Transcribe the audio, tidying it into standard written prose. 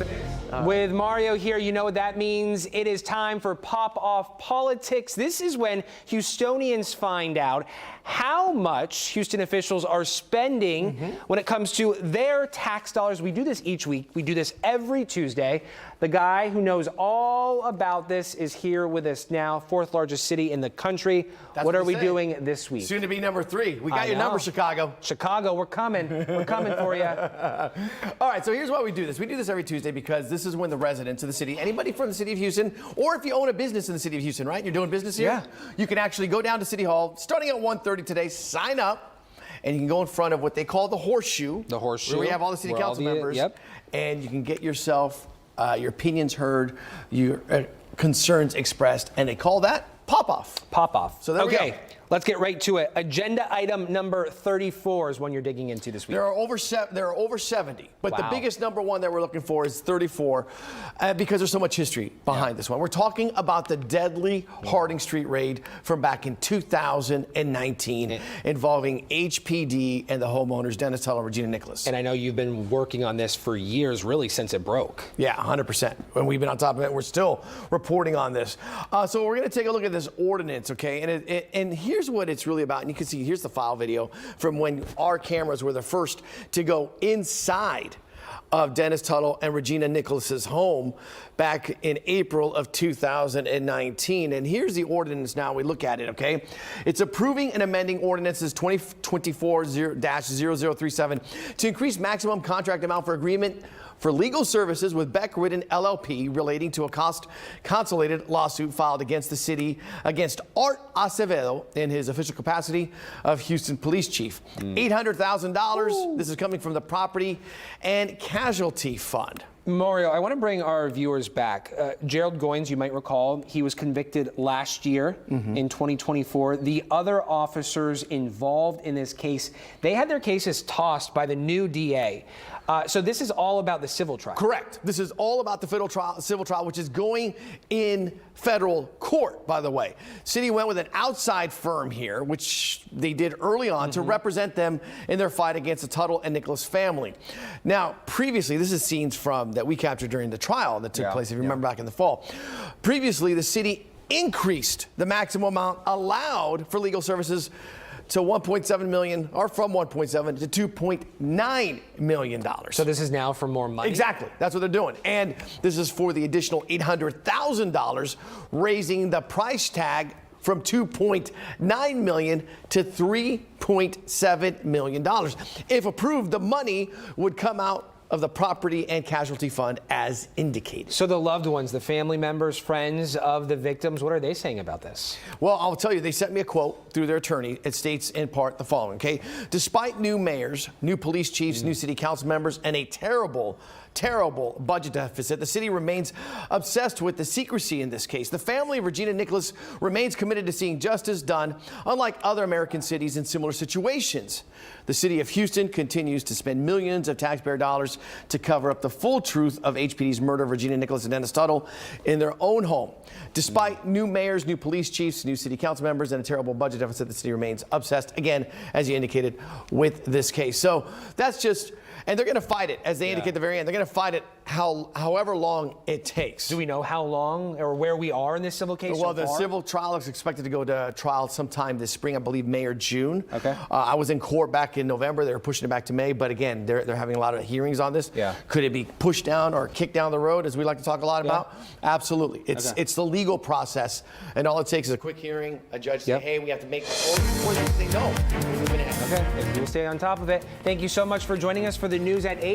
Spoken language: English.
Perfect. With Mario here, you know what that means. It is time for Pop-Off Politics. This is when Houstonians find out how much Houston officials are spending when it comes to their tax dollars. We do this each week. We do this every Tuesday. The guy who knows all about this is here with us now, fourth largest city in the country. What are we doing this week? Soon to be number 3. We got your number, Chicago. Chicago, we're coming. We're coming for you. All right, so here's why we do this. We do this every Tuesday because this is when the residents of the city, anybody from the city of Houston, or if you own a business in the city of Houston, right? You're doing business here? Yeah. You can actually go down to City Hall starting at 1:30 today, sign up, and you can go in front of what they call the horseshoe. The horseshoe. Where we have all the city council members. And you can get yourself your opinions heard, your concerns expressed, and they call that pop-off. Pop-off. So there we go. Let's get right to it. Agenda item number 34 is one you're digging into this week. There are over 70, but the biggest number one that we're looking for is 34 because there's so much history behind this one. We're talking about the deadly Harding Street raid from back in 2019 involving HPD and the homeowners Dennis Tuttle and Regina Nicholas. And I know you've been working on this for years, really since it broke. Yeah, 100%. And we've been on top of it. We're still reporting on this. So we're going to take a look at this ordinance, okay? And here's what it's really about. And you can see, here's the file video from when our cameras were the first to go inside of Dennis Tuttle and Regina Nicholas's home back in April of 2019. And here's the ordinance now. We look at it, okay? It's approving and amending ordinances 2024-0037 to increase maximum contract amount for agreement for legal services with Beck Ridden LLP relating to a consolidated lawsuit filed against the city against Art Acevedo in his official capacity of Houston Police Chief. $800,000. This is coming from the Property and Casualty Fund. Mario, I want to bring our viewers back. Gerald Goins, you might recall, he was convicted last year in 2024. The other officers involved in this case, they had their cases tossed by the new DA. So this is all about the civil trial. Correct. This is all about the civil trial, which is going in federal court, by the way. City went with an outside firm here, which they did early on to represent them in their fight against the Tuttle and Nicholas family. Now, previously, this is scenes from that we captured during the trial that took place, if you remember, back in the fall. Previously, the city increased the maximum amount allowed for legal services to $1.7 million, or from $1.7 to $2.9 million. So this is now for more money? Exactly. That's what they're doing. And this is for the additional $800,000, raising the price tag from $2.9 million to $3.7 million. If approved, the money would come out of the Property and Casualty Fund as indicated. So the loved ones, the family members, friends of the victims, what are they saying about this? Well, I'll tell you, they sent me a quote through their attorney. It states in part the following, okay? Despite new mayors, new police chiefs, new city council members, and a terrible budget deficit, the city remains obsessed with the secrecy in this case. The family of Regina Nicholas remains committed to seeing justice done, unlike other American cities in similar situations. The city of Houston continues to spend millions of taxpayer dollars to cover up the full truth of HPD's murder of Regina Nicholas and Dennis Tuttle in their own home. Despite new mayors, new police chiefs, new city council members, and a terrible budget deficit, the city remains obsessed, again, as you indicated, with this case. So that's just... And they're going to fight it, as they indicate at the very end. They're going to fight it however long it takes. Do we know how long or where we are in this civil case? Well, the civil trial is expected to go to trial sometime this spring, I believe May or June. Okay. I was in court back in November. They were pushing it back to May. But again, they're having a lot of hearings on this. Yeah. Could it be pushed down or kicked down the road, as we like to talk a lot about? Absolutely. It's the legal process. And all it takes is a quick hearing, a judge say, hey, we have to make this order, or they say no. Okay, we'll stay on top of it. Thank you so much for joining us for the news at 8.